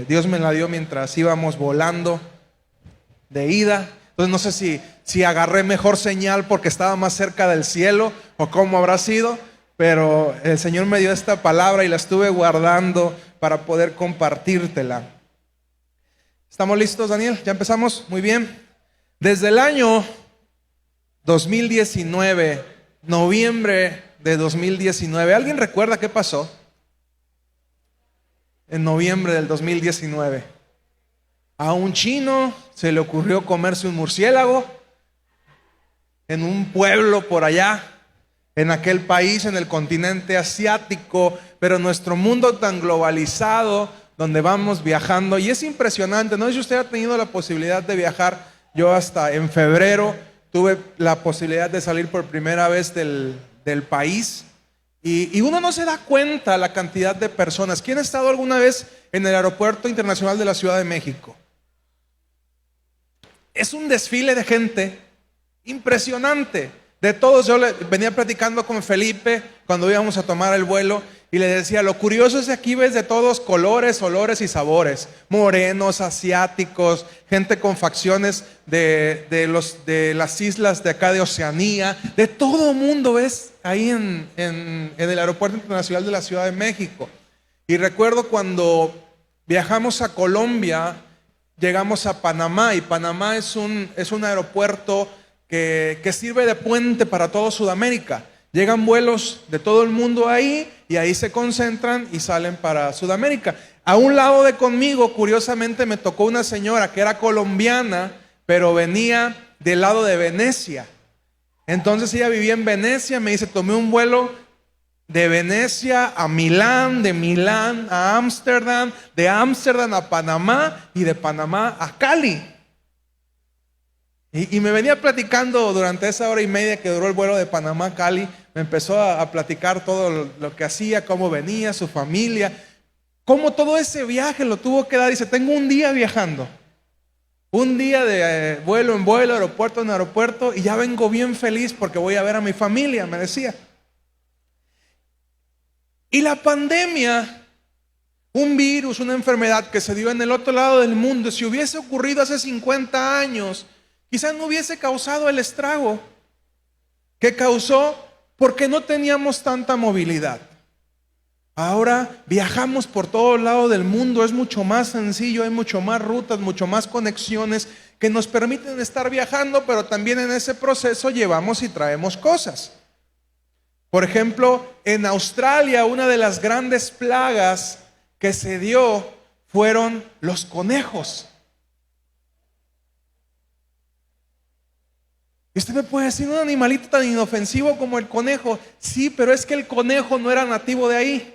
Dios me la dio mientras íbamos volando de ida. Entonces no sé si agarré mejor señal porque estaba más cerca del cielo o cómo habrá sido, pero el Señor me dio esta palabra y la estuve guardando para poder compartírtela. ¿Estamos listos, Daniel? ¿Ya empezamos? Muy bien. Desde el año 2019, noviembre de 2019, ¿alguien recuerda qué pasó en noviembre del 2019? A un chino se le ocurrió comerse un murciélago en un pueblo por allá, en aquel país, en el continente asiático, pero nuestro mundo tan globalizado, donde vamos viajando, y es impresionante. No sé si usted ha tenido la posibilidad de viajar. Yo hasta en febrero tuve la posibilidad de salir por primera vez del país, y uno no se da cuenta la cantidad de personas. ¿Quién ha estado alguna vez en el Aeropuerto Internacional de la Ciudad de México? Es un desfile de gente impresionante, de todos. Yo venía platicando con Felipe cuando íbamos a tomar el vuelo y le decía, lo curioso es que aquí ves de todos colores, olores y sabores, morenos, asiáticos, gente con facciones de las islas de acá de Oceanía, de todo mundo ves ahí en el Aeropuerto Internacional de la Ciudad de México. Y recuerdo cuando viajamos a Colombia, llegamos a Panamá, y Panamá es un aeropuerto que sirve de puente para todo Sudamérica. Llegan vuelos de todo el mundo ahí y ahí se concentran y salen para Sudamérica. A un lado de conmigo, curiosamente, me tocó una señora que era colombiana, pero venía del lado de Venecia. Entonces ella vivía en Venecia. Me dice, tomé un vuelo de Venecia a Milán, de Milán a Ámsterdam, de Ámsterdam a Panamá y de Panamá a Cali. Y me venía platicando durante esa hora y media que duró el vuelo de Panamá a Cali. Me empezó a platicar todo lo que hacía, cómo venía, su familia, cómo todo ese viaje lo tuvo que dar. Dice, tengo un día viajando, un día de vuelo en vuelo, aeropuerto en aeropuerto, y ya vengo bien feliz porque voy a ver a mi familia, me decía. Y la pandemia, un virus, una enfermedad que se dio en el otro lado del mundo, si hubiese ocurrido hace 50 años, quizás no hubiese causado el estrago que causó, porque no teníamos tanta movilidad. Ahora viajamos por todos lados del mundo, es mucho más sencillo, hay mucho más rutas, mucho más conexiones que nos permiten estar viajando, pero también en ese proceso llevamos y traemos cosas. Por ejemplo, en Australia, una de las grandes plagas que se dio fueron los conejos. Y usted me puede decir, un animalito tan inofensivo como el conejo. Sí, pero es que el conejo no era nativo de ahí.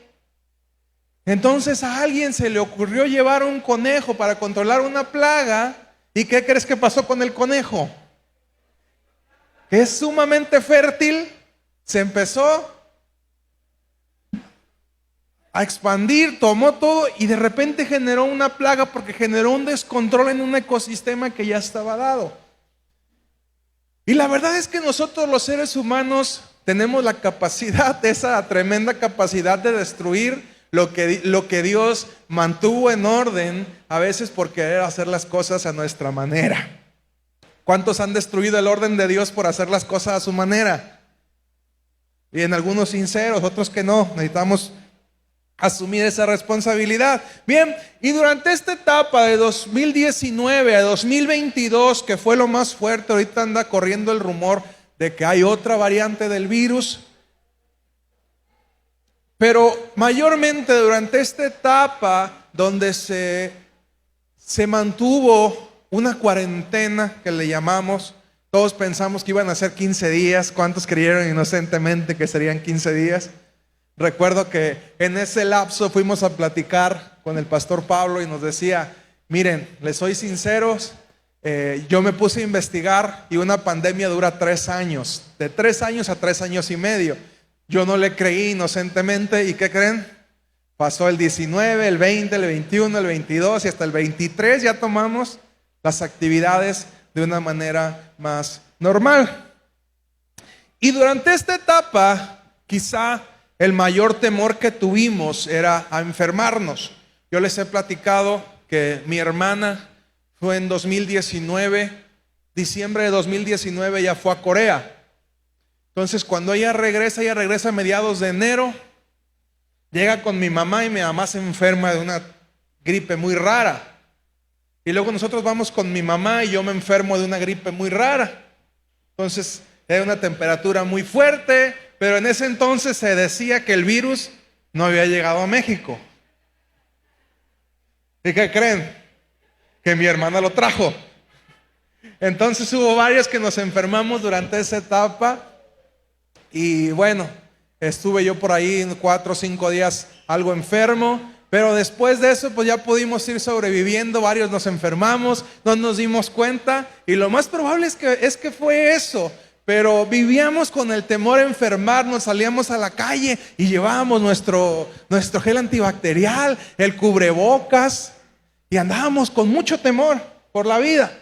Entonces a alguien se le ocurrió llevar un conejo para controlar una plaga. ¿Y qué crees que pasó con el conejo? Que es sumamente fértil. Se empezó a expandir, tomó todo y de repente generó una plaga porque generó un descontrol en un ecosistema que ya estaba dado. Y la verdad es que nosotros los seres humanos tenemos la capacidad, esa tremenda capacidad de destruir lo que Dios mantuvo en orden, a veces por querer hacer las cosas a nuestra manera. ¿Cuántos han destruido el orden de Dios por hacer las cosas a su manera? Y en algunos sinceros, otros que no. Necesitamos asumir esa responsabilidad. Bien, y durante esta etapa de 2019 a 2022, que fue lo más fuerte, ahorita anda corriendo el rumor de que hay otra variante del virus, pero mayormente durante esta etapa donde se mantuvo una cuarentena que le llamamos, todos pensamos que iban a ser 15 días, ¿cuántos creyeron inocentemente que serían 15 días? Recuerdo que en ese lapso fuimos a platicar con el pastor Pablo y nos decía, miren, les soy sinceros, yo me puse a investigar y una pandemia dura 3 años, de 3 años a 3 años y medio. Yo no le creí inocentemente, ¿y qué creen? Pasó el 19, el 20, el 21, el 22 y hasta el 23 ya tomamos las actividades de una manera más normal. Y durante esta etapa, quizá el mayor temor que tuvimos era a enfermarnos. Yo les he platicado que mi hermana fue en 2019, diciembre de 2019 ya fue a Corea. Entonces cuando ella regresa a mediados de enero, llega con mi mamá y mi mamá se enferma de una gripe muy rara. Y luego nosotros vamos con mi mamá y yo me enfermo de una gripe muy rara. Entonces era una temperatura muy fuerte, pero en ese entonces se decía que el virus no había llegado a México. ¿Y qué creen? Que mi hermana lo trajo. Entonces hubo varios que nos enfermamos durante esa etapa. Y bueno, estuve yo por ahí 4 o 5 días algo enfermo. Pero después de eso pues ya pudimos ir sobreviviendo. Varios nos enfermamos, no nos dimos cuenta. Y lo más probable es que fue eso. Pero vivíamos con el temor a enfermarnos, salíamos a la calle y llevábamos nuestro gel antibacterial, el cubrebocas, y andábamos con mucho temor por la vida.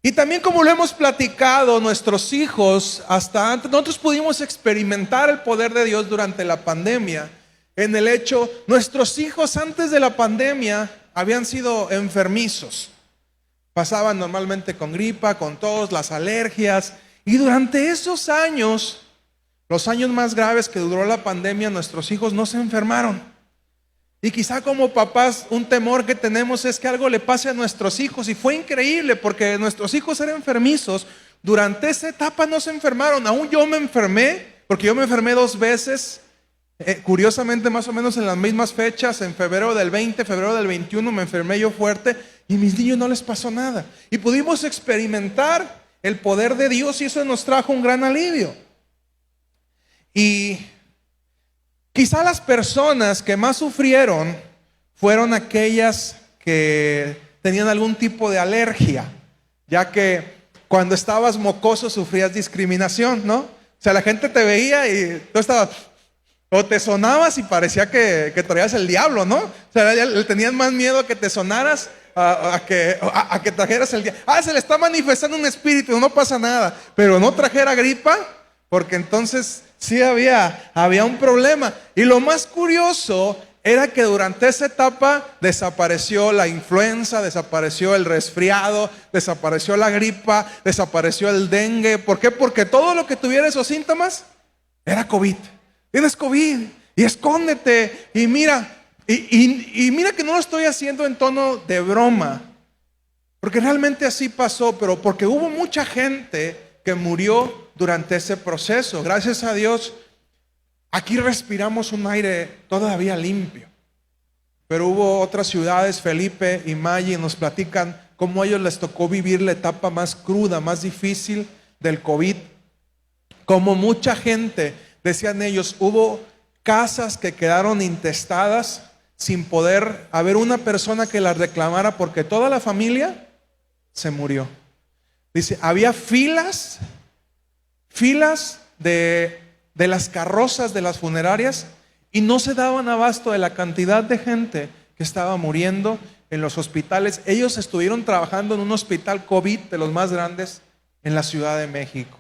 Y también, como lo hemos platicado, nuestros hijos, hasta antes, nosotros pudimos experimentar el poder de Dios durante la pandemia. En el hecho, nuestros hijos antes de la pandemia habían sido enfermizos. Pasaban normalmente con gripa, con tos, las alergias. Y durante esos años, los años más graves que duró la pandemia, nuestros hijos no se enfermaron. Y quizá como papás un temor que tenemos es que algo le pase a nuestros hijos. Y fue increíble porque nuestros hijos eran enfermizos. Durante esa etapa no se enfermaron. Aún yo me enfermé, porque yo me enfermé 2 veces. Curiosamente más o menos en las mismas fechas. En febrero del 20, febrero del 21 me enfermé yo fuerte. Y a mis niños no les pasó nada. Y pudimos experimentar el poder de Dios y eso nos trajo un gran alivio. Y quizá las personas que más sufrieron fueron aquellas que tenían algún tipo de alergia, ya que cuando estabas mocoso sufrías discriminación, ¿no? O sea, la gente te veía y tú estabas, o te sonabas y parecía que traías el diablo, ¿no? O sea, le tenían más miedo a que te sonaras a que trajeras el diablo. Se le está manifestando un espíritu, no pasa nada, pero no trajera gripa, porque entonces sí había un problema. Y lo más curioso era que durante esa etapa desapareció la influenza, desapareció el resfriado, desapareció la gripa, desapareció el dengue. ¿Por qué? Porque todo lo que tuviera esos síntomas era COVID. Tienes COVID y escóndete y mira, y mira que no lo estoy haciendo en tono de broma, porque realmente así pasó, pero porque hubo mucha gente que murió durante ese proceso. Gracias a Dios, aquí respiramos un aire todavía limpio. Pero hubo otras ciudades, Felipe y Maggie nos platican cómo a ellos les tocó vivir la etapa más cruda, más difícil del COVID. Como mucha gente, decían ellos, hubo casas que quedaron intestadas sin poder haber una persona que las reclamara porque toda la familia se murió. Dice, había filas de las carrozas de las funerarias y no se daban abasto de la cantidad de gente que estaba muriendo en los hospitales. Ellos estuvieron trabajando en un hospital COVID de los más grandes en la Ciudad de México.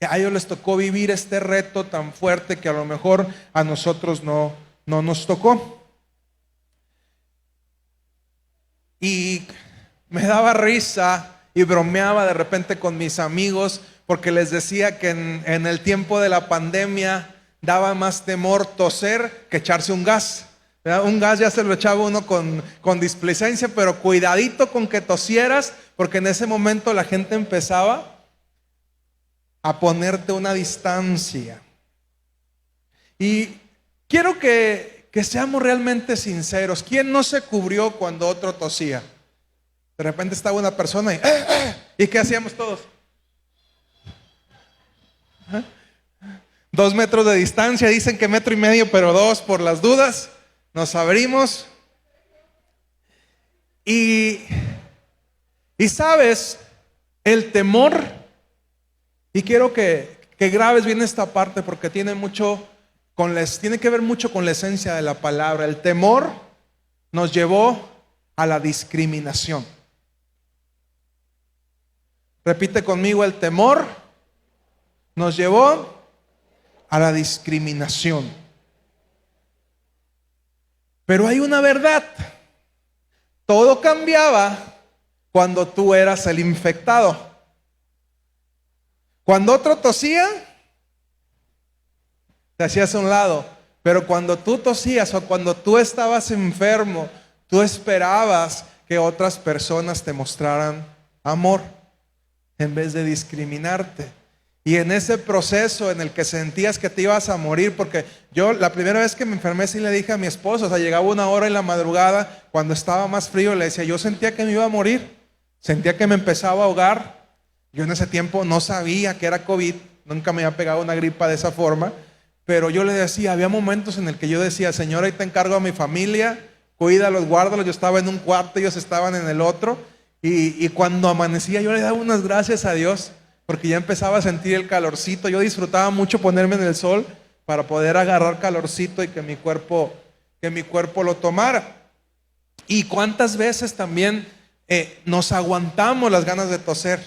A ellos les tocó vivir este reto tan fuerte que a lo mejor a nosotros no nos tocó. Y me daba risa y bromeaba de repente con mis amigos porque les decía que en el tiempo de la pandemia daba más temor toser que echarse un gas. ¿Verdad? Un gas ya se lo echaba uno con displicencia, pero cuidadito con que tosieras, porque en ese momento la gente empezaba a ponerte una distancia. Y quiero que seamos realmente sinceros. ¿Quién no se cubrió cuando otro tosía? De repente estaba una persona y ¿qué hacíamos todos? 2 metros de distancia, dicen que 1,5 metros, pero 2 por las dudas. Nos abrimos. Y sabes, el temor, y quiero que grabes bien esta parte porque tiene que ver mucho con la esencia de la palabra. El temor nos llevó a la discriminación. Repite conmigo, el temor nos llevó a la discriminación. Pero hay una verdad. Todo cambiaba cuando tú eras el infectado. Cuando otro tosía, te hacías a un lado. Pero cuando tú tosías o cuando tú estabas enfermo, tú esperabas que otras personas te mostraran amor en vez de discriminarte. Y en ese proceso en el que sentías que te ibas a morir, porque yo la primera vez que me enfermé sí le dije a mi esposo, o sea, llegaba una hora en la madrugada, cuando estaba más frío, le decía, yo sentía que me iba a morir, sentía que me empezaba a ahogar. Yo en ese tiempo no sabía que era COVID, nunca me había pegado una gripa de esa forma, pero yo le decía, había momentos en el que yo decía, Señor, ahí te encargo a mi familia, cuídalos, guárdalos. Yo estaba en un cuarto, ellos estaban en el otro, y cuando amanecía yo le daba unas gracias a Dios, porque ya empezaba a sentir el calorcito. Yo disfrutaba mucho ponerme en el sol para poder agarrar calorcito y que mi cuerpo lo tomara. Y cuántas veces también nos aguantamos las ganas de toser.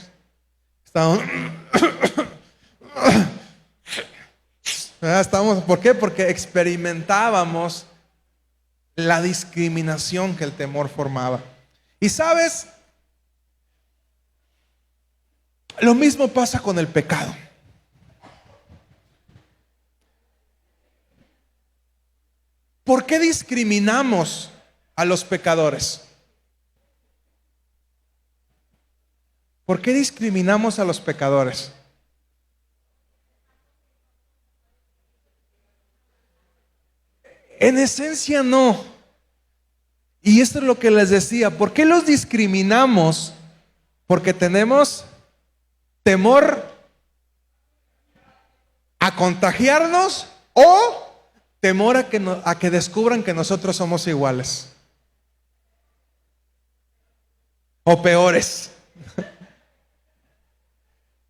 ¿Por qué? Porque experimentábamos la discriminación que el temor formaba. Y sabes, lo mismo pasa con el pecado. ¿Por qué discriminamos a los pecadores? ¿Por qué discriminamos a los pecadores? En esencia no. Y esto es lo que les decía. ¿Por qué los discriminamos? Porque tenemos temor a contagiarnos o temor a que descubran que nosotros somos iguales o peores.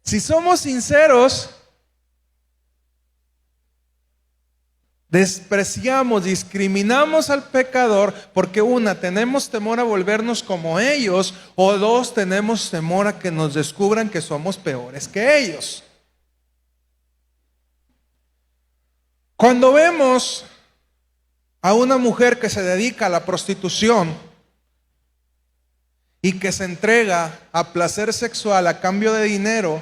Si somos sinceros, despreciamos, discriminamos al pecador porque una, tenemos temor a volvernos como ellos, o dos, tenemos temor a que nos descubran que somos peores que ellos. Cuando vemos a una mujer que se dedica a la prostitución y que se entrega a placer sexual a cambio de dinero,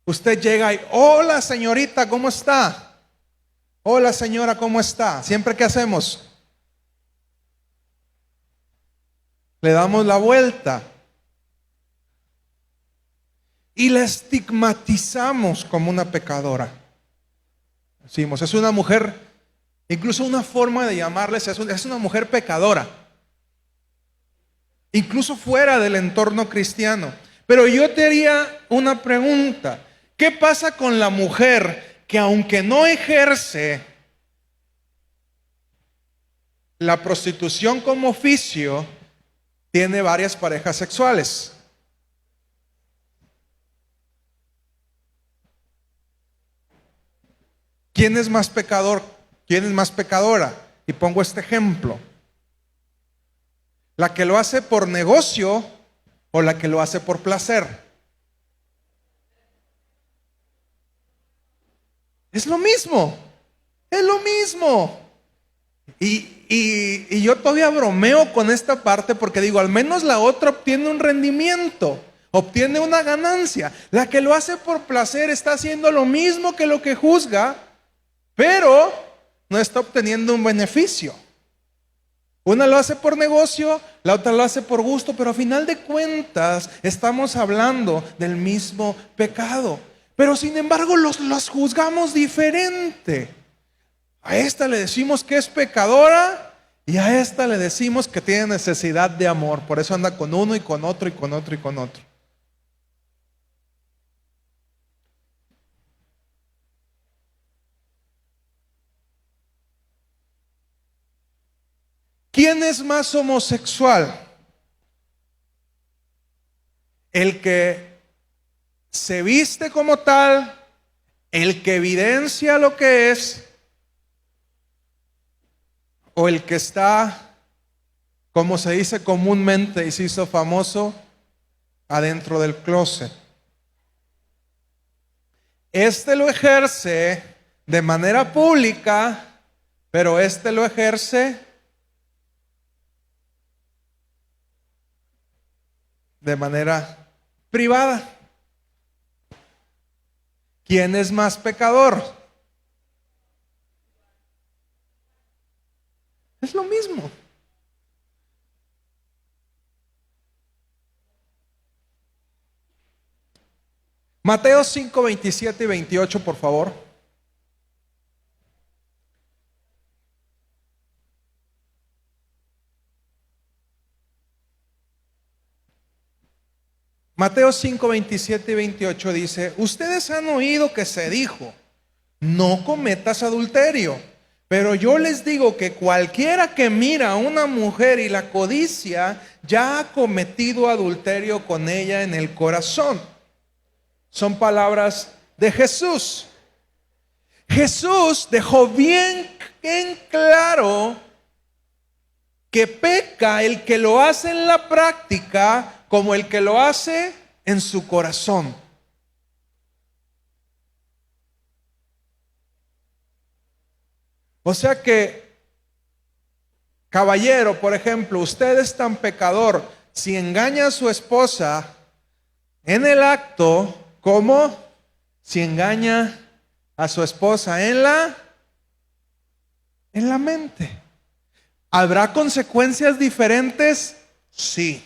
usted llega y, hola señorita, ¿cómo está? Hola señora, ¿cómo está? Siempre que hacemos, le damos la vuelta y la estigmatizamos como una pecadora. Decimos, es una mujer, incluso una forma de llamarles es una mujer pecadora, incluso fuera del entorno cristiano. Pero yo te haría una pregunta: ¿qué pasa con la mujer que, aunque no ejerce la prostitución como oficio, tiene varias parejas sexuales? ¿Quién es más pecador? ¿Quién es más pecadora? Y pongo este ejemplo: ¿la que lo hace por negocio o la que lo hace por placer? Es lo mismo, es lo mismo. Y yo todavía bromeo con esta parte porque digo, al menos la otra obtiene un rendimiento, obtiene una ganancia. La que lo hace por placer está haciendo lo mismo que lo que juzga, pero no está obteniendo un beneficio. Una lo hace por negocio, la otra lo hace por gusto, pero a final de cuentas estamos hablando del mismo pecado. Pero sin embargo los juzgamos diferente. A esta le decimos que es pecadora y a esta le decimos que tiene necesidad de amor. Por eso anda con uno y con otro y con otro y con otro. ¿Quién es más homosexual? ¿El que se viste como tal? ¿El que evidencia lo que es? ¿O el que está, como se dice comúnmente y se hizo famoso, adentro del closet? Este lo ejerce de manera pública, pero este lo ejerce de manera privada. ¿Quién es más pecador? Es lo mismo. Mateo 5, 27 y 28, por favor. Mateo 5, 27 y 28 dice: ustedes han oído que se dijo, no cometas adulterio. Pero yo les digo que cualquiera que mira a una mujer y la codicia, ya ha cometido adulterio con ella en el corazón. Son palabras de Jesús. Jesús dejó bien en claro que peca el que lo hace en la práctica como el que lo hace en su corazón. O sea que, caballero, por ejemplo, usted es tan pecador si engaña a su esposa en el acto como si engaña a su esposa en la mente. ¿Habrá consecuencias diferentes? Sí.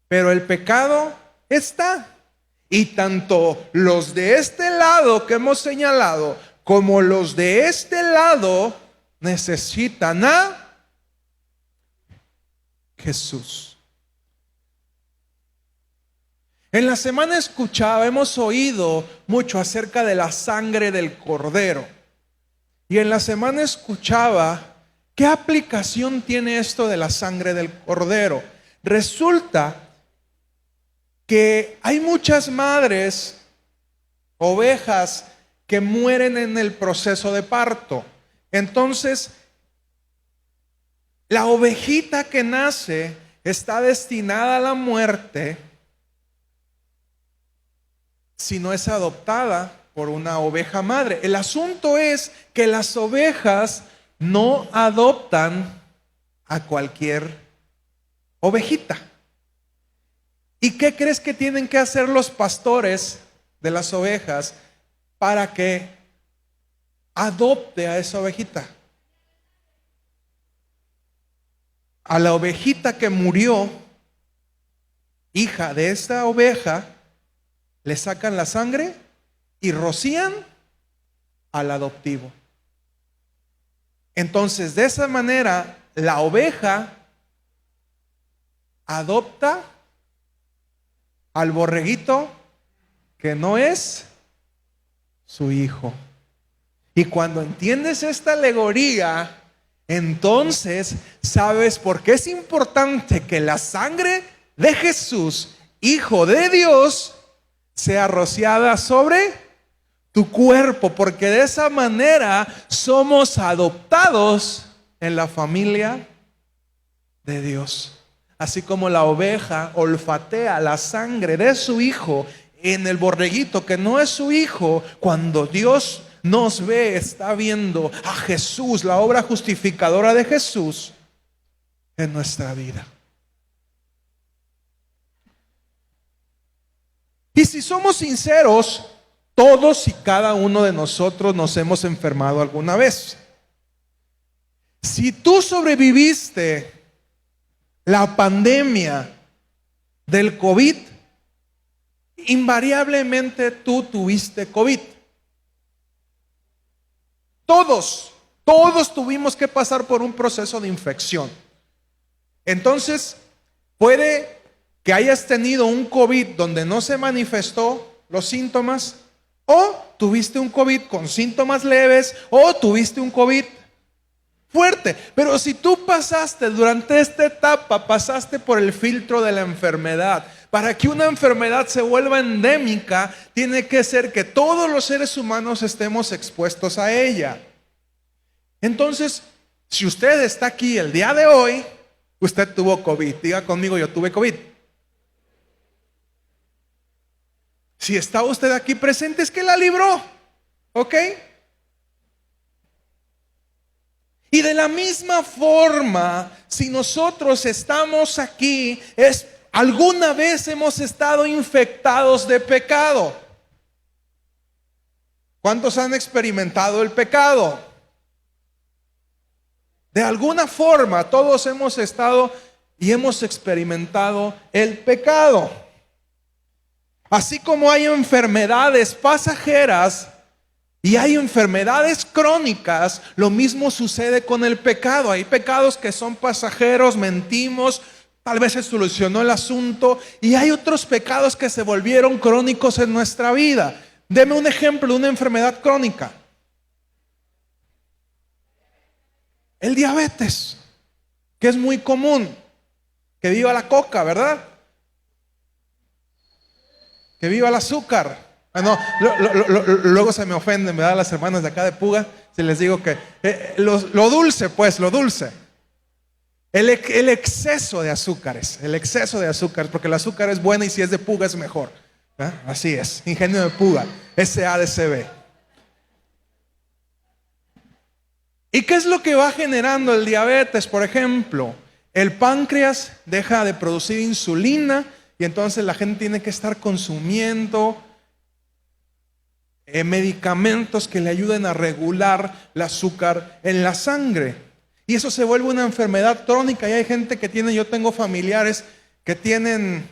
Pero el pecado está. Y tanto los de este lado que hemos señalado como los de este lado necesitan a Jesús. En la semana hemos oído mucho acerca de la sangre del Cordero. Y en la semana escuchaba, ¿qué aplicación tiene esto de la sangre del Cordero? Resulta que hay muchas madres, ovejas, que mueren en el proceso de parto. Entonces, la ovejita que nace está destinada a la muerte si no es adoptada por una oveja madre. El asunto es que las ovejas no adoptan a cualquier ovejita. ¿Y qué crees que tienen que hacer los pastores de las ovejas para que adopte a esa ovejita? A la ovejita que murió, hija de esta oveja, le sacan la sangre y rocían al adoptivo. Entonces, de esa manera, la oveja adopta al borreguito que no es su hijo. Y cuando entiendes esta alegoría, entonces sabes por qué es importante que la sangre de Jesús, Hijo de Dios, sea rociada sobre tu cuerpo, porque de esa manera somos adoptados en la familia de Dios. Así como la oveja olfatea la sangre de su hijo en el borreguito que no es su hijo, cuando Dios nos ve, está viendo a Jesús, la obra justificadora de Jesús en nuestra vida. Y si somos sinceros, todos y cada uno de nosotros nos hemos enfermado alguna vez. Si tú sobreviviste la pandemia del COVID, invariablemente tú tuviste COVID. Todos tuvimos que pasar por un proceso de infección. Entonces, puede que hayas tenido un COVID donde no se manifestó los síntomas, o tuviste un COVID con síntomas leves, o tuviste un COVID fuerte. Pero si tú pasaste durante esta etapa, pasaste por el filtro de la enfermedad. Para que una enfermedad se vuelva endémica, tiene que ser que todos los seres humanos estemos expuestos a ella. Entonces, si usted está aquí el día de hoy, usted tuvo COVID. Diga conmigo, yo tuve COVID. Si está usted aquí presente, es que la libró. ¿Ok? Y de la misma forma, si nosotros estamos aquí, es ¿Alguna vez hemos estado infectados de pecado? ¿Cuántos han experimentado el pecado? De alguna forma, todos hemos estado y hemos experimentado el pecado. Así como hay enfermedades pasajeras y hay enfermedades crónicas, lo mismo sucede con el pecado. Hay pecados que son pasajeros, mentimos, tal vez se solucionó el asunto, y hay otros pecados que se volvieron crónicos en nuestra vida. Deme un ejemplo de una enfermedad crónica. El diabetes, que es muy común. Que viva la coca, ¿verdad? Que viva el azúcar. No, luego se me ofenden, ¿verdad? Las hermanas de acá de Puga, si les digo que lo dulce, pues, lo dulce. El exceso de azúcares, porque el azúcar es buena y si es de Puga es mejor. Así es, Ingenio de Puga, SADCB. ¿Y qué es lo que va generando el diabetes? Por ejemplo, el páncreas deja de producir insulina y entonces la gente tiene que estar consumiendo medicamentos que le ayuden a regular el azúcar en la sangre. Y eso se vuelve una enfermedad crónica. Y hay gente que tiene, yo tengo familiares que tienen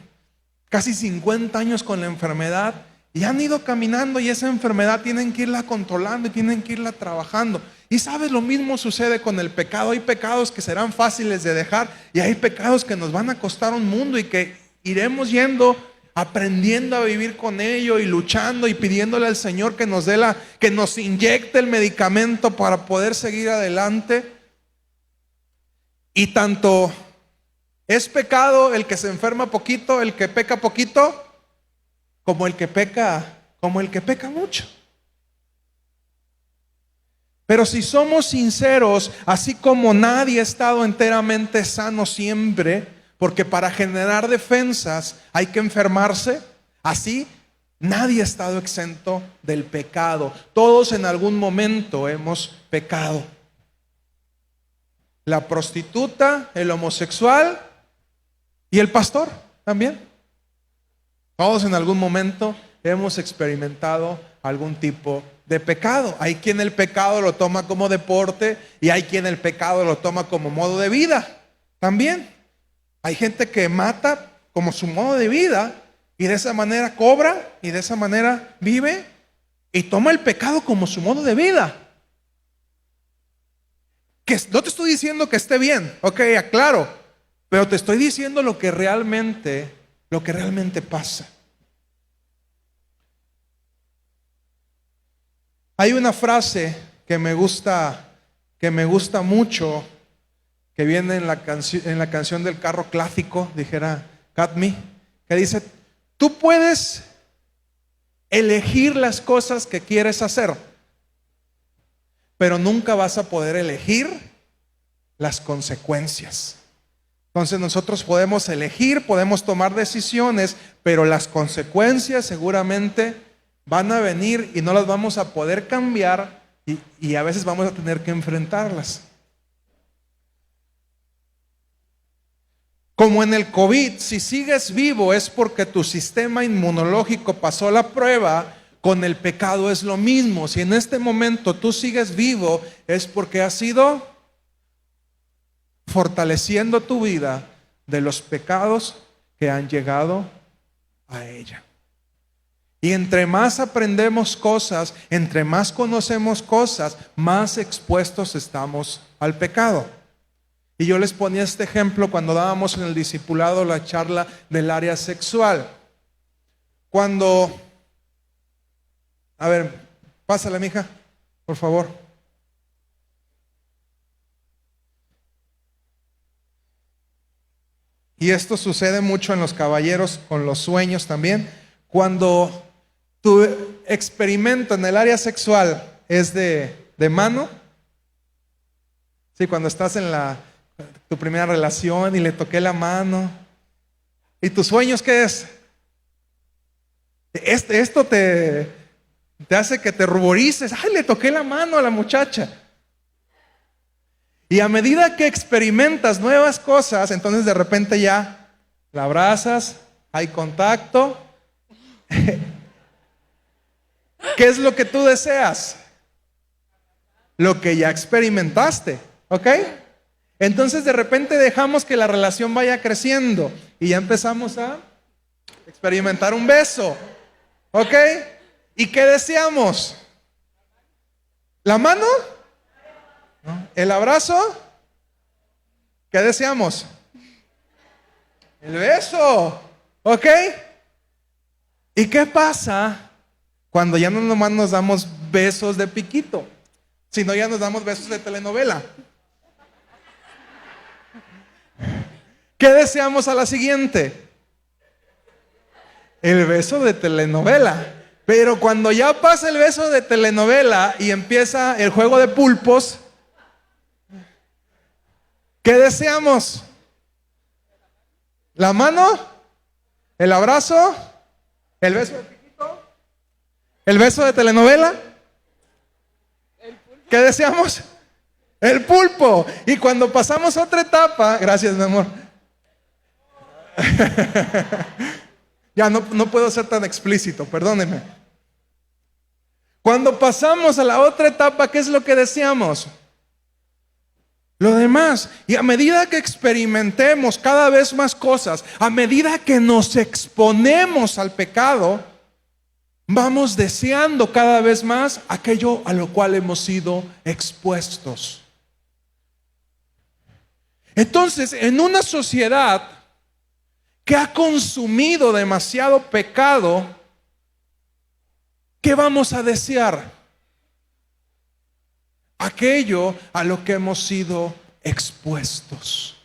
casi 50 años con la enfermedad y han ido caminando, y esa enfermedad tienen que irla controlando y tienen que irla trabajando. Y sabes, lo mismo sucede con el pecado. Hay pecados que serán fáciles de dejar y hay pecados que nos van a costar un mundo y que iremos yendo, aprendiendo a vivir con ello y luchando y pidiéndole al Señor que nos dé que nos inyecte el medicamento para poder seguir adelante. Y tanto es pecado el que se enferma poquito, el que peca poquito, como el que peca mucho. Pero si somos sinceros, así como nadie ha estado enteramente sano siempre, porque para generar defensas hay que enfermarse, así nadie ha estado exento del pecado. Todos en algún momento hemos pecado. La prostituta, el homosexual y el pastor también. Todos en algún momento hemos experimentado algún tipo de pecado. Hay quien el pecado lo toma como deporte y hay quien el pecado lo toma como modo de vida también. Hay gente que mata como su modo de vida y de esa manera cobra y de esa manera vive y toma el pecado como su modo de vida. Que no te estoy diciendo que esté bien, ok, aclaro, pero te estoy diciendo lo que realmente pasa. Hay una frase que me gusta mucho, que viene en la canción del carro clásico, dijera Cadmi, que dice: tú puedes elegir las cosas que quieres hacer, pero nunca vas a poder elegir las consecuencias. Entonces nosotros podemos elegir, podemos tomar decisiones, pero las consecuencias seguramente van a venir y no las vamos a poder cambiar y a veces vamos a tener que enfrentarlas. Como en el COVID, si sigues vivo es porque tu sistema inmunológico pasó la prueba. Con el pecado es lo mismo. Si en este momento tú sigues vivo es porque has ido fortaleciendo tu vida de los pecados que han llegado a ella. Y entre más aprendemos cosas, entre más conocemos cosas, más expuestos estamos al pecado. Y yo les ponía este ejemplo cuando dábamos en el discipulado la charla del área sexual. A ver, pásala, mija, por favor. Y esto sucede mucho en los caballeros con los sueños también. Cuando tu experimento en el área sexual es de mano, sí, cuando estás en tu primera relación y le toqué la mano, ¿y tus sueños qué es? Esto te hace que te ruborices. Ay, le toqué la mano a la muchacha. Y a medida que experimentas nuevas cosas, entonces de repente ya la abrazas, hay contacto. ¿Qué es lo que tú deseas? Lo que ya experimentaste, ¿ok? Entonces de repente dejamos que la relación vaya creciendo y ya empezamos a experimentar un beso, ¿ok? ¿Y qué deseamos? ¿La mano? ¿No? ¿El abrazo? ¿Qué deseamos? El beso, ¿ok? ¿Y qué pasa cuando ya no nomás nos damos besos de piquito, sino ya nos damos besos de telenovela? ¿Qué deseamos a la siguiente? El beso de telenovela. Pero cuando ya pasa el beso de telenovela y empieza el juego de pulpos, ¿qué deseamos? ¿La mano? ¿El abrazo? ¿El beso de piquito? ¿El beso de telenovela? ¿Qué deseamos? El pulpo. Y cuando pasamos a otra etapa, gracias mi amor. Ya no puedo ser tan explícito, perdónenme. Cuando pasamos a la otra etapa, ¿qué es lo que deseamos? Lo demás. Y a medida que experimentemos cada vez más cosas, a medida que nos exponemos al pecado, vamos deseando cada vez más aquello a lo cual hemos sido expuestos. Entonces, en una sociedad que ha consumido demasiado pecado, ¿qué vamos a desear? Aquello a lo que hemos sido expuestos.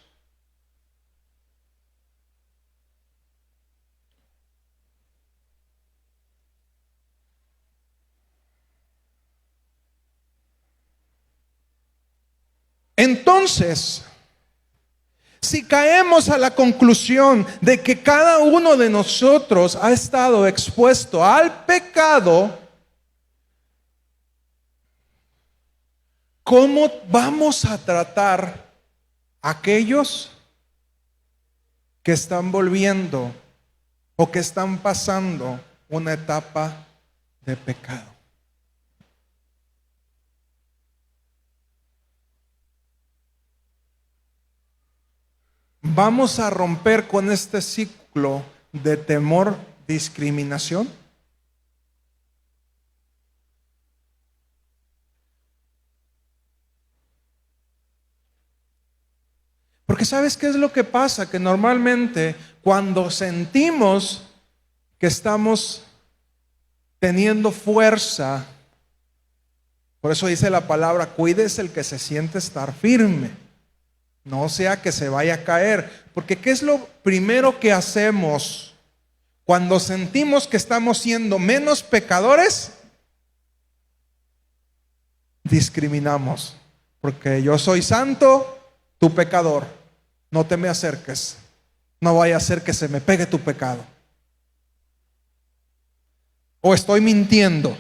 Entonces, si caemos a la conclusión de que cada uno de nosotros ha estado expuesto al pecado, ¿cómo vamos a tratar a aquellos que están volviendo o que están pasando una etapa de pecado? ¿Vamos a romper con este ciclo de temor, discriminación? Porque ¿sabes qué es lo que pasa? Que normalmente cuando sentimos que estamos teniendo fuerza, por eso dice la palabra, cuídese el que se siente estar firme. No sea que se vaya a caer. Porque ¿qué es lo primero que hacemos cuando sentimos que estamos siendo menos pecadores? Discriminamos. Porque yo soy santo, tú pecador. No te me acerques. No vaya a ser que se me pegue tu pecado. O estoy mintiendo.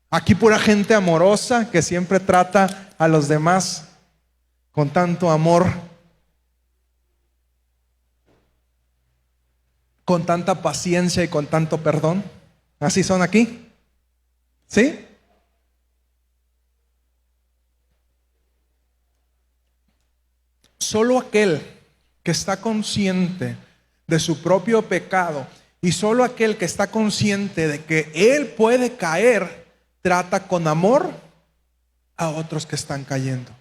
Aquí pura gente amorosa que siempre trata a los demás con tanto amor, con tanta paciencia y con tanto perdón. ¿Así son aquí? ¿Sí? Solo aquel que está consciente de su propio pecado y solo aquel que está consciente de que él puede caer, trata con amor a otros que están cayendo.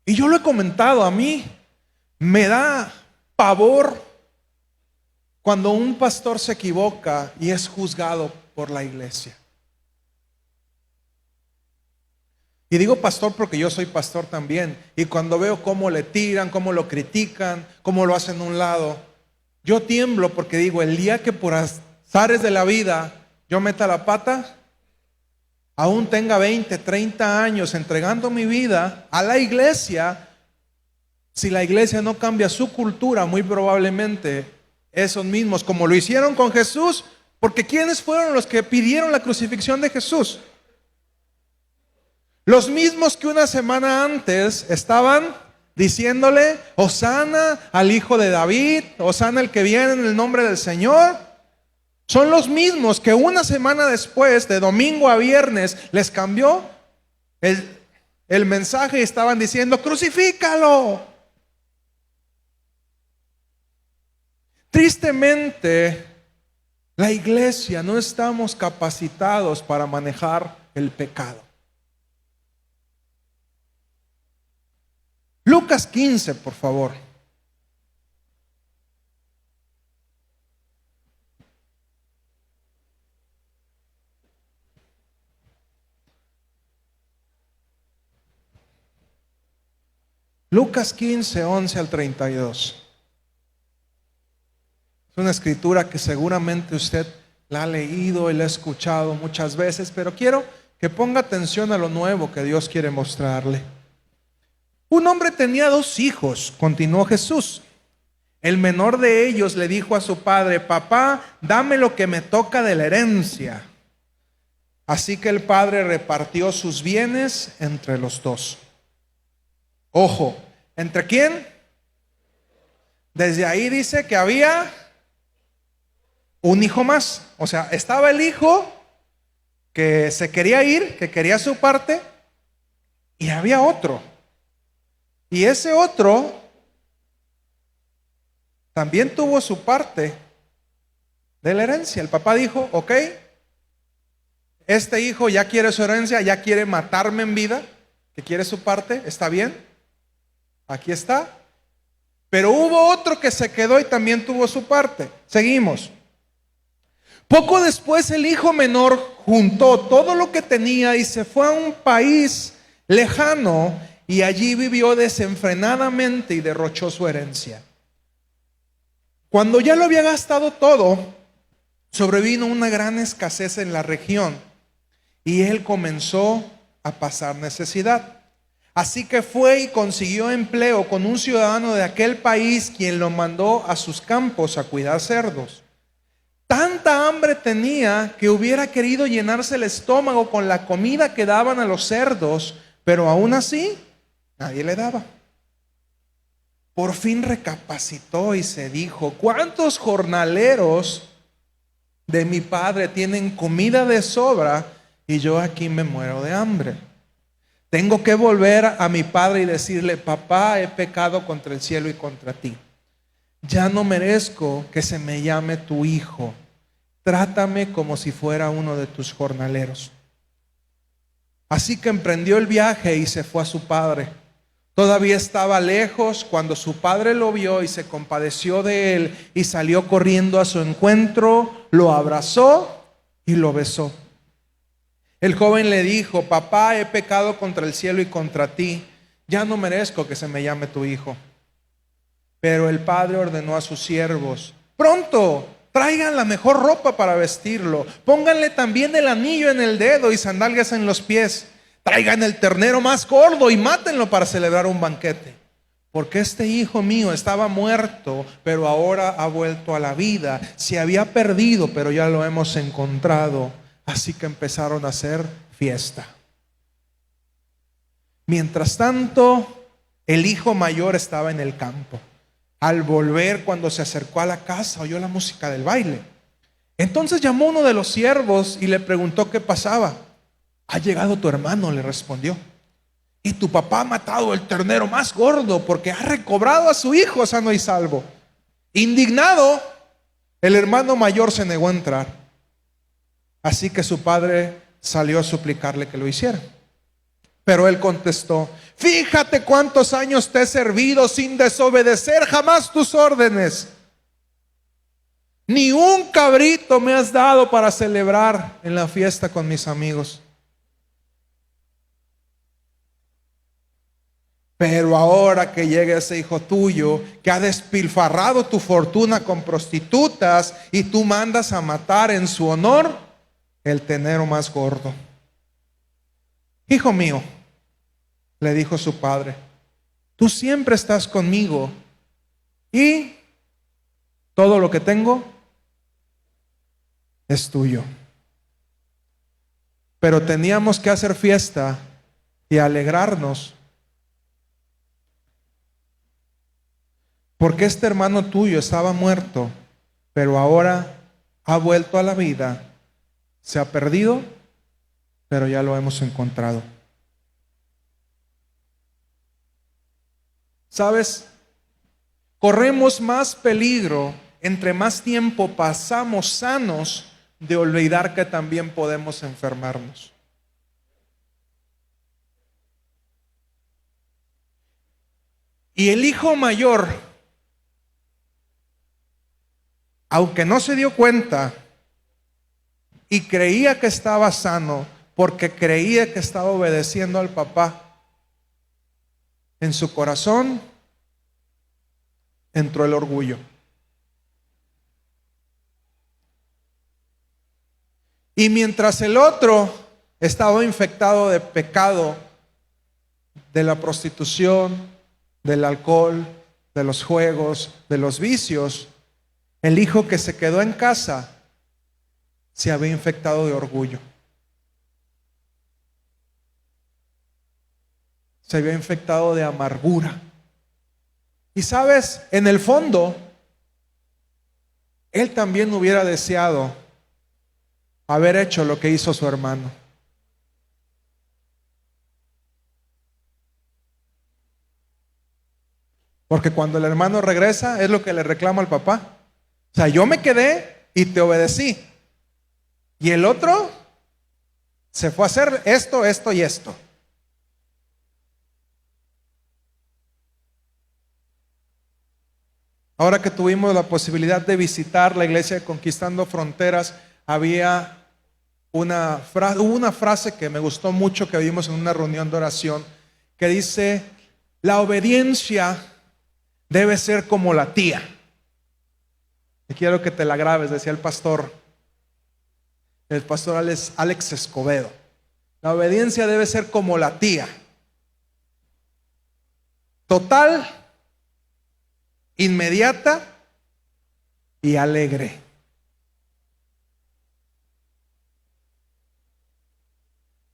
Y yo lo he comentado, a mí me da pavor cuando un pastor se equivoca y es juzgado por la iglesia. Y digo pastor porque yo soy pastor también. Y cuando veo cómo le tiran, cómo lo critican, cómo lo hacen a un lado, yo tiemblo porque digo, el día que por azares de la vida yo meta la pata, aún tenga 20, 30 años entregando mi vida a la iglesia, si la iglesia no cambia su cultura, muy probablemente esos mismos, como lo hicieron con Jesús, porque ¿quiénes fueron los que pidieron la crucifixión de Jesús? Los mismos que una semana antes estaban diciéndole: Hosana al hijo de David, Hosana el que viene en el nombre del Señor. Son los mismos que una semana después, de domingo a viernes, les cambió el mensaje y estaban diciendo: crucifícalo. Tristemente, la iglesia no estamos capacitados para manejar el pecado. Lucas 15, por favor. Lucas 15, 11 al 32. Es una escritura que seguramente usted la ha leído y la ha escuchado muchas veces, pero quiero que ponga atención a lo nuevo que Dios quiere mostrarle. Un hombre tenía 2 hijos, continuó Jesús. El menor de ellos le dijo a su padre: papá, dame lo que me toca de la herencia. Así que el padre repartió sus bienes entre los 2. Ojo, ¿entre quién? Desde ahí dice que había un hijo más. O sea, estaba el hijo que se quería ir, que quería su parte, y había otro. Y ese otro también tuvo su parte de la herencia. El papá dijo: ok, este hijo ya quiere su herencia, ya quiere matarme en vida, que quiere su parte, está bien, aquí está. Pero hubo otro que se quedó y también tuvo su parte. Seguimos. Poco después el hijo menor juntó todo lo que tenía y se fue a un país lejano, y allí vivió desenfrenadamente y derrochó su herencia. Cuando ya lo había gastado todo, sobrevino una gran escasez en la región y él comenzó a pasar necesidad. Así que fue y consiguió empleo con un ciudadano de aquel país, quien lo mandó a sus campos a cuidar cerdos. Tanta hambre tenía que hubiera querido llenarse el estómago con la comida que daban a los cerdos, pero aún así nadie le daba. Por fin recapacitó y se dijo: ¿cuántos jornaleros de mi padre tienen comida de sobra y yo aquí me muero de hambre? Tengo que volver a mi padre y decirle: papá, he pecado contra el cielo y contra ti. Ya no merezco que se me llame tu hijo. Trátame como si fuera uno de tus jornaleros. Así que emprendió el viaje y se fue a su padre. Todavía estaba lejos cuando su padre lo vio y se compadeció de él y salió corriendo a su encuentro, lo abrazó y lo besó. El joven le dijo: papá, he pecado contra el cielo y contra ti. Ya no merezco que se me llame tu hijo. Pero el padre ordenó a sus siervos: pronto, traigan la mejor ropa para vestirlo. Pónganle también el anillo en el dedo y sandalias en los pies. Traigan el ternero más gordo y mátenlo para celebrar un banquete. Porque este hijo mío estaba muerto, pero ahora ha vuelto a la vida. Se había perdido, pero ya lo hemos encontrado. Así que empezaron a hacer fiesta. Mientras tanto, el hijo mayor estaba en el campo. Al volver, cuando se acercó a la casa, oyó la música del baile. Entonces llamó uno de los siervos y le preguntó qué pasaba. Ha llegado tu hermano, le respondió, y tu papá ha matado el ternero más gordo porque ha recobrado a su hijo sano y salvo. Indignado, el hermano mayor se negó a entrar. Así que su padre salió a suplicarle que lo hiciera. Pero él contestó: fíjate cuántos años te he servido sin desobedecer jamás tus órdenes. Ni un cabrito me has dado para celebrar en la fiesta con mis amigos. Pero ahora que llega ese hijo tuyo que ha despilfarrado tu fortuna con prostitutas y tú mandas a matar en su honor el ternero más gordo. Hijo mío, le dijo su padre, tú siempre estás conmigo y todo lo que tengo es tuyo. Pero teníamos que hacer fiesta y alegrarnos Porque este hermano tuyo estaba muerto, pero ahora ha vuelto a la vida. Se ha perdido, pero ya lo hemos encontrado. ¿Sabes? Corremos más peligro entre más tiempo pasamos sanos de olvidar que también podemos enfermarnos. Y el hijo mayor, aunque no se dio cuenta y creía que estaba sano, porque creía que estaba obedeciendo al papá, en su corazón entró el orgullo. Y mientras el otro estaba infectado de pecado, de la prostitución, del alcohol, de los juegos, de los vicios, el hijo que se quedó en casa se había infectado de orgullo. Se había infectado de amargura. Y sabes, en el fondo, él también hubiera deseado haber hecho lo que hizo su hermano. Porque cuando el hermano regresa, es lo que le reclama al papá. O sea, yo me quedé y te obedecí. Y el otro se fue a hacer esto, esto y esto. Ahora que tuvimos la posibilidad de visitar la iglesia de Conquistando Fronteras, había hubo una frase que me gustó mucho que vimos en una reunión de oración, que dice: la obediencia debe ser como la tía. Y quiero que te la grabes, decía el pastor Alex Escobedo. La obediencia debe ser como la tía. Total, inmediata y alegre.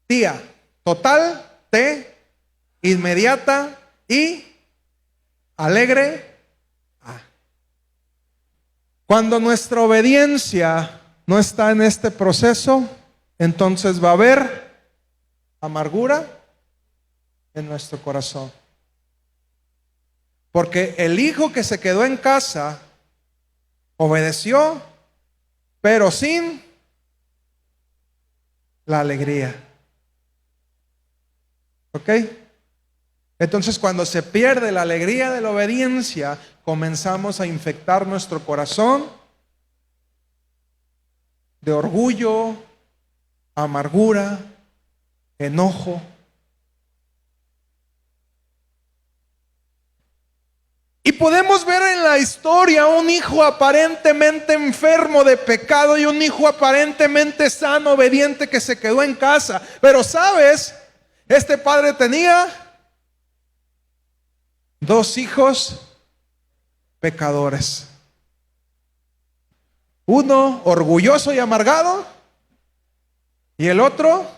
Tía, total, inmediata y alegre. Cuando nuestra obediencia no está en este proceso, entonces va a haber amargura en nuestro corazón. Porque el hijo que se quedó en casa obedeció, pero sin la alegría. ¿Ok? Entonces, cuando se pierde la alegría de la obediencia, comenzamos a infectar nuestro corazón de orgullo, amargura, enojo. Y podemos ver en la historia un hijo aparentemente enfermo de pecado y un hijo aparentemente sano, obediente, que se quedó en casa. Pero ¿sabes? Este padre tenía 2 hijos pecadores. Uno orgulloso y amargado, y el otro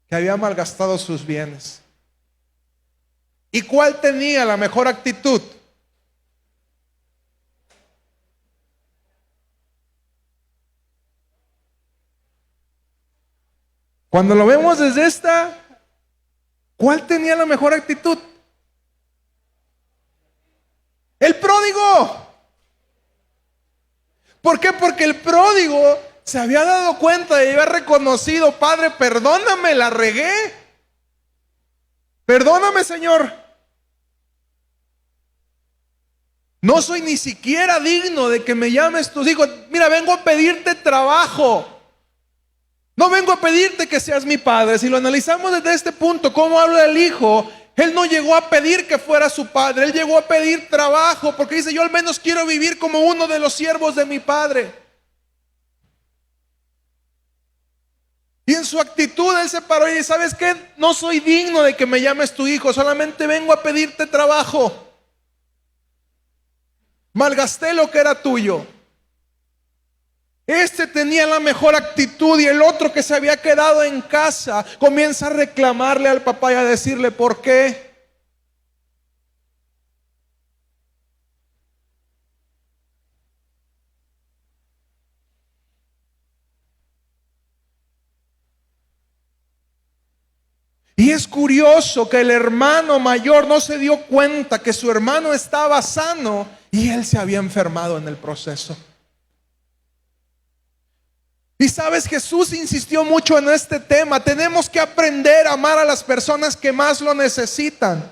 que había malgastado sus bienes. ¿Y cuál tenía la mejor actitud? Cuando lo vemos desde esta, ¿cuál tenía la mejor actitud? El pródigo. ¿Por qué? Porque el pródigo se había dado cuenta y había reconocido: Padre, perdóname, la regué. Perdóname, Señor. No soy ni siquiera digno de que me llames tus hijos. Mira, vengo a pedirte trabajo. No vengo a pedirte que seas mi padre. Si lo analizamos desde este punto, cómo habla el hijo, él no llegó a pedir que fuera su padre. Él llegó a pedir trabajo, porque dice: yo al menos quiero vivir como uno de los siervos de mi padre. Y en su actitud él se paró y dice: ¿sabes qué? No soy digno de que me llames tu hijo. Solamente vengo a pedirte trabajo. Malgasté lo que era tuyo. Este tenía la mejor actitud, y el otro, que se había quedado en casa, comienza a reclamarle al papá y a decirle: ¿por qué? Y es curioso que el hermano mayor no se dio cuenta que su hermano estaba sano y él se había enfermado en el proceso. Y sabes, Jesús insistió mucho en este tema. Tenemos que aprender a amar a las personas que más lo necesitan.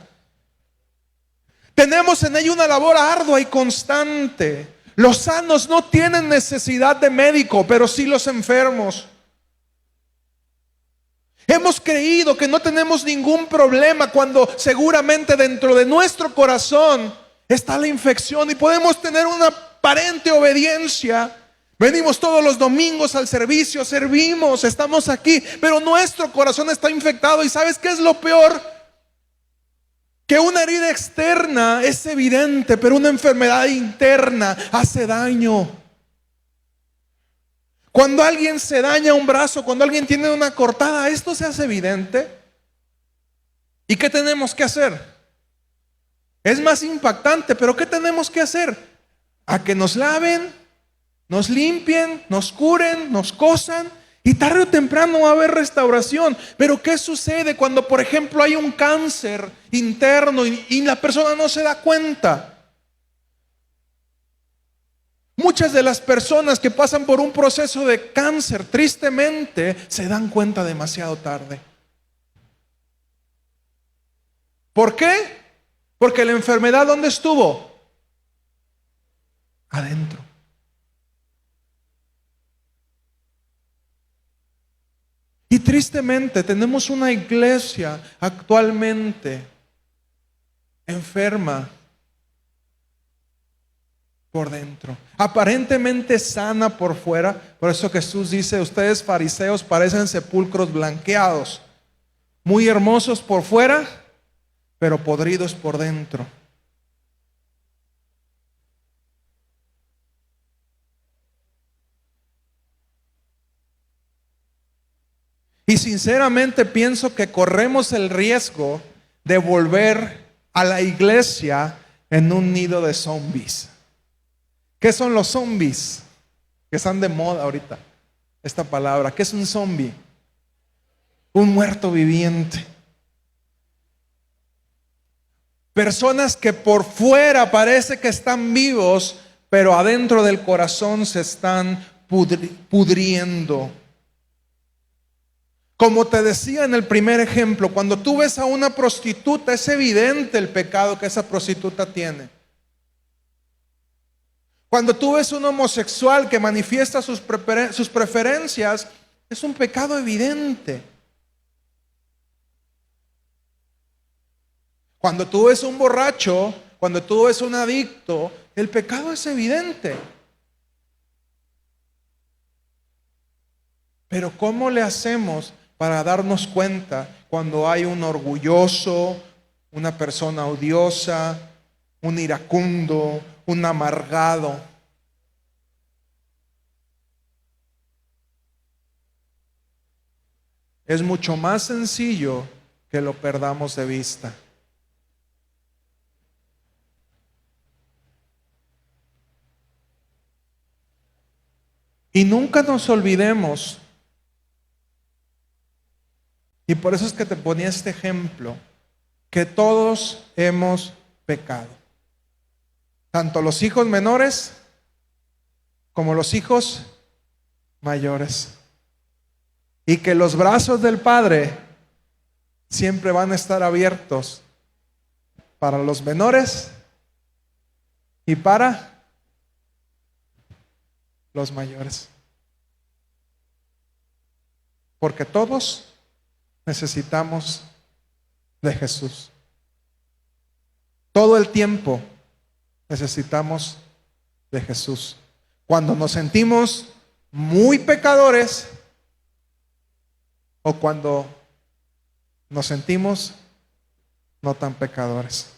Tenemos en ello una labor ardua y constante. Los sanos no tienen necesidad de médico, pero sí los enfermos. Hemos creído que no tenemos ningún problema cuando seguramente dentro de nuestro corazón está la infección y podemos tener una aparente obediencia. Venimos todos los domingos al servicio, servimos, estamos aquí, pero nuestro corazón está infectado. ¿Y sabes qué es lo peor? Que una herida externa es evidente, pero una enfermedad interna hace daño. Cuando alguien se daña un brazo, cuando alguien tiene una cortada, esto se hace evidente. ¿Y qué tenemos que hacer? Es más impactante, pero ¿qué tenemos que hacer? A que nos laven, nos limpien, nos curen, nos cosan, y tarde o temprano va a haber restauración. Pero ¿qué sucede cuando, por ejemplo, hay un cáncer interno y la persona no se da cuenta? Muchas de las personas que pasan por un proceso de cáncer, tristemente, se dan cuenta demasiado tarde. ¿Por qué? Porque la enfermedad, ¿dónde estuvo? Adentro. Y tristemente tenemos una iglesia actualmente enferma por dentro, aparentemente sana por fuera. Por eso Jesús dice: ustedes fariseos parecen sepulcros blanqueados, muy hermosos por fuera, pero podridos por dentro. Y sinceramente pienso que corremos el riesgo de volver a la iglesia en un nido de zombies. ¿Qué son los zombies? Que están de moda ahorita, esta palabra. ¿Qué es un zombie? Un muerto viviente. Personas que por fuera parece que están vivos, pero adentro del corazón se están pudriendo. Como te decía en el primer ejemplo, cuando tú ves a una prostituta, es evidente el pecado que esa prostituta tiene. Cuando tú ves un homosexual que manifiesta sus preferencias, es un pecado evidente. Cuando tú ves un borracho, cuando tú ves un adicto, el pecado es evidente. Pero ¿cómo le hacemos para darnos cuenta cuando hay un orgulloso, una persona odiosa, un iracundo, un amargado? Es mucho más sencillo que lo perdamos de vista. Y nunca nos olvidemos, y por eso es que te ponía este ejemplo, que todos hemos pecado. Tanto los hijos menores como los hijos mayores. Y que los brazos del Padre siempre van a estar abiertos para los menores y para los mayores. Porque todos necesitamos de Jesús. Todo el tiempo necesitamos de Jesús. Cuando nos sentimos muy pecadores o cuando nos sentimos no tan pecadores.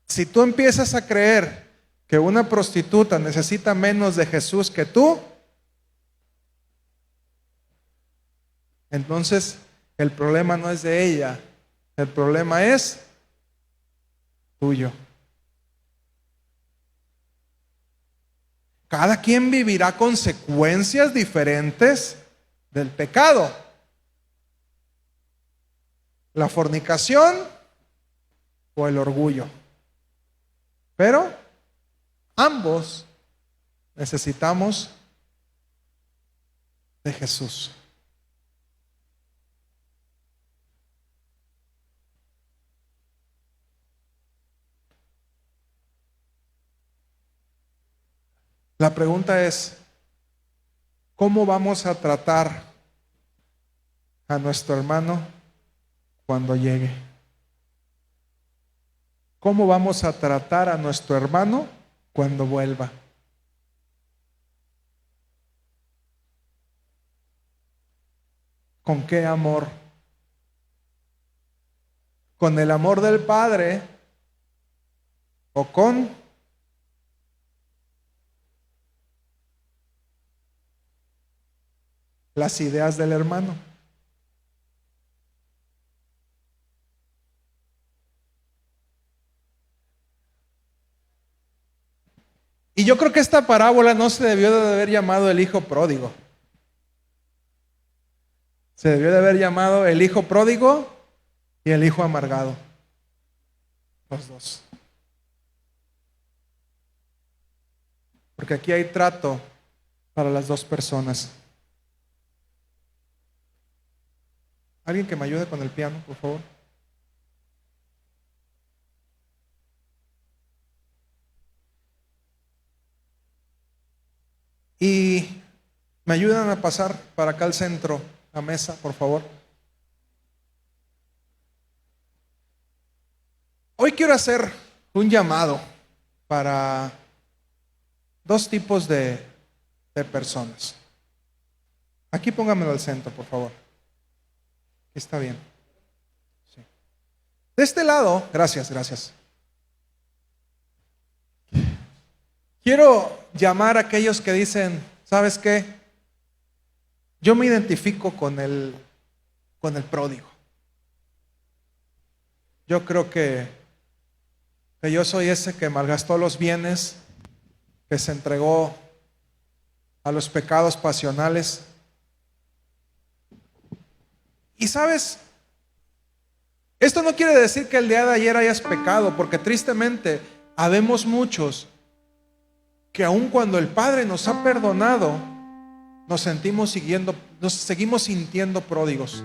Si tú empiezas a creer que una prostituta necesita menos de Jesús que tú, entonces el problema no es de ella, el problema es tuyo. Cada quien vivirá consecuencias diferentes del pecado. la fornicación o el orgullo. Pero ambos necesitamos de Jesús. La pregunta es, ¿cómo vamos a tratar a nuestro hermano cuando llegue? ¿Cómo vamos a tratar a nuestro hermano cuando vuelva? ¿Con qué amor? ¿Con el amor del Padre o con las ideas del hermano? Y yo creo que esta parábola no se debió de haber llamado el hijo pródigo. Se debió de haber llamado el hijo pródigo y el hijo amargado. Los dos. Porque aquí hay trato para las dos personas. ¿Alguien que me ayude con el piano, por favor? Y me ayudan a pasar para acá al centro, la mesa, por favor. Hoy quiero hacer un llamado para dos tipos de personas. Aquí póngamelo al centro, por favor. Está bien. Sí. De este lado, gracias. Quiero llamar a aquellos que dicen, ¿sabes qué? Yo me identifico con el pródigo. Yo creo que yo soy ese que malgastó los bienes, que se entregó a los pecados pasionales. Y sabes, esto no quiere decir que el día de ayer hayas pecado, porque tristemente habemos muchos que aun cuando el Padre nos ha perdonado, nos seguimos sintiendo pródigos.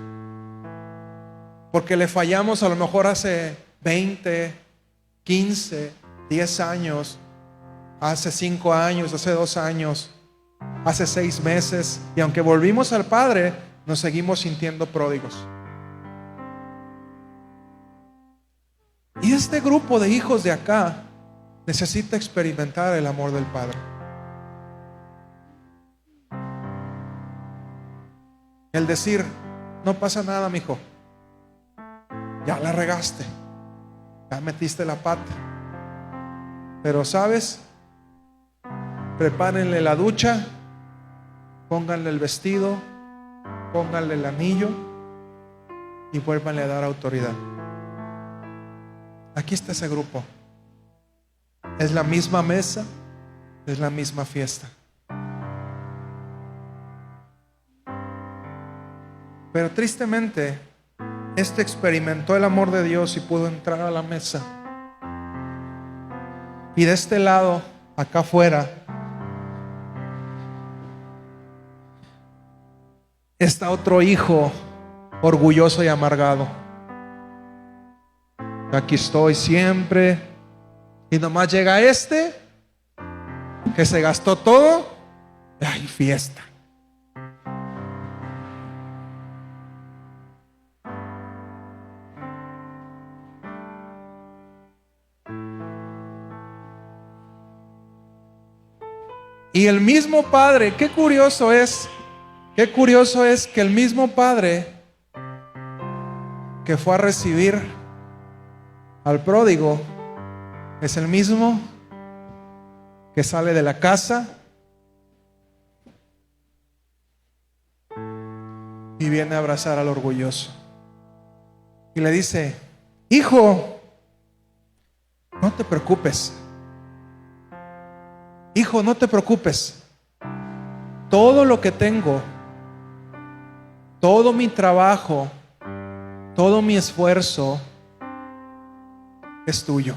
Porque le fallamos a lo mejor hace 20, 15, 10 años, hace 5 años, hace 2 años, hace 6 meses. Y aunque volvimos al Padre, nos seguimos sintiendo pródigos. Y este grupo de hijos de acá necesita experimentar el amor del Padre. El decir, no pasa nada, mijo. Ya la regaste. Ya metiste la pata. Pero ¿sabes? Prepárenle la ducha, pónganle el vestido, pónganle el anillo y vuélvanle a dar autoridad. Aquí está ese grupo. Es la misma mesa, es la misma fiesta. Pero tristemente, este experimentó el amor de Dios y pudo entrar a la mesa. Y de este lado, acá afuera, está otro hijo orgulloso y amargado. Aquí estoy siempre. Y nomás llega este que se gastó todo. ¡Ay, fiesta! Y el mismo padre, qué curioso es que el mismo padre que fue a recibir al pródigo es el mismo que sale de la casa y viene a abrazar al orgulloso y le dice: hijo, no te preocupes. Hijo, no te preocupes. Todo lo que tengo, todo mi trabajo, todo mi esfuerzo es tuyo.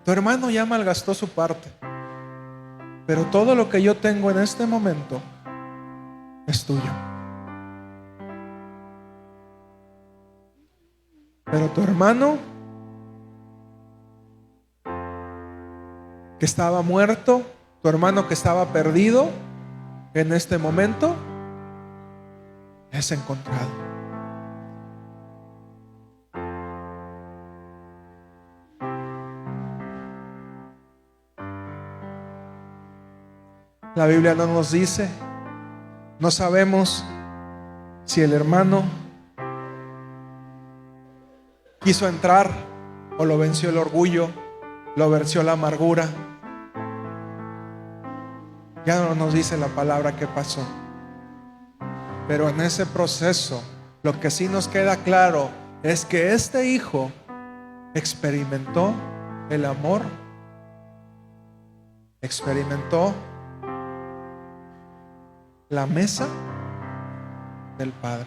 Tu hermano ya malgastó su parte, pero todo lo que yo tengo en este momento es tuyo. Pero tu hermano, que estaba muerto, tu hermano que estaba perdido, en este momento es encontrado. La Biblia no nos dice, no sabemos si el hermano quiso entrar o lo venció el orgullo, lo venció la amargura. Ya no nos dice la palabra qué pasó. Pero en ese proceso, lo que sí nos queda claro es que este hijo experimentó el amor, experimentó la mesa del Padre.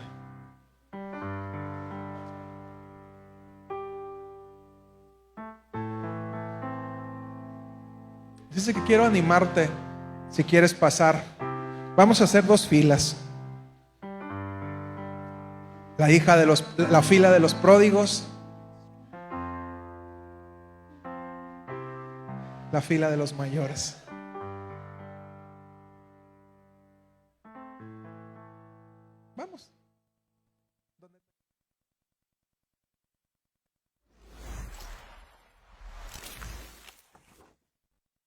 Dice que quiero animarte, si quieres pasar. Vamos a hacer 2 filas. La fila de los pródigos, la fila de los mayores. Vamos.